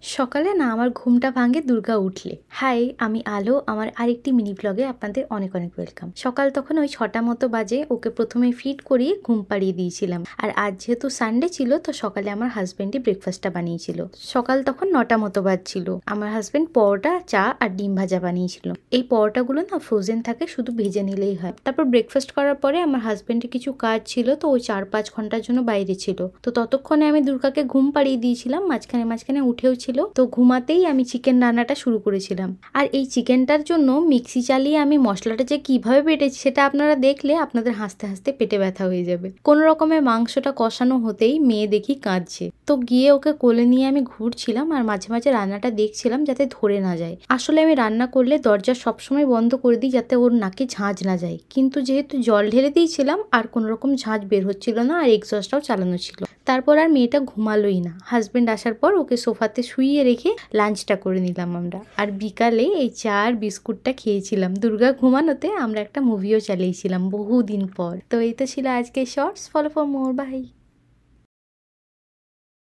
সকালে না আমার ঘুমটা ভাঙে দুর্গা উঠলে। হাই, আমি আলো। আমার আরেকটি মিনি ব্লগে আপনাদের অনেক অনেক ওয়েলকাম। সকাল তখন ওই 6টা মতো বাজে। ওকে প্রথমে ফিড করিয়ে ঘুম পাড়িয়ে দিয়েছিলাম। আর আজ যেহেতু সানডে ছিল তো সকালে আমার হাজবেন্ডই ব্রেকফাস্টটা বানিয়েছিল। সকাল তখন 9টা মতো বাজছিল। আমার হাজবেন্ড পরোটা, চা আর ডিম ভাজা বানিয়েছিল। এই পরোটাগুলো না ফ্রোজেন থাকে, শুধু ভেজে নিলেই হয়। তারপর ব্রেকফাস্ট করার পরে আমার হাজবেন্ডের কিছু কাজ ছিল, তো ওই 4-5 ঘন্টার জন্য বাইরে ছিল। তো ততক্ষণে আমি দুর্গাকে ঘুম পাড়িয়ে দিয়েছিলাম। মাঝখানে উঠেও ছিল। তো ঘুমাতেই আমি চিকেন রান্নাটা শুরু করেছিলাম। আর এই চিকেনটার জন্য মিক্সি চালিয়ে আমি মশলাটা যে কিভাবে বেটেছি সেটা আপনারা দেখলে আপনাদের হাসতে হাসতে পেটে ব্যথা হয়ে যাবে। কোনো রকমে মাংসটা কষানো হতেই মেয়ে দেখি কাঁদছে। তো গিয়ে ওকে কোলে নিয়ে আমি ঘুরছিলাম আর মাঝে মাঝে রান্নাটা দেখছিলাম যাতে ধরে না যায়। আসলে আমি রান্না করলে দরজা সবসময় বন্ধ করে দিই যাতে ওর নাকে ঝাঁঝ না যায়, কিন্তু যেহেতু জল ঢেলে দিয়েছিলাম আর কোনো রকম ঝাঁঝ বের হচ্ছিল না আর এক্সস্টটাও চালানো ছিল। তারপর আর মেয়েটা ঘুমালোই না। হাজবেন্ড আসার পর ওকে সোফাতে শুইয়ে রেখে লাঞ্চটা করে নিলাম আমরা। আর বিকালে এই চা আর বিস্কুটটা খেয়েছিলাম। দুর্গা ঘুমানোতে আমরা একটা মুভিও চালিয়েছিলাম বহুদিন পর। তো এই তো ছিল আজকে shorts. Follow for more. By.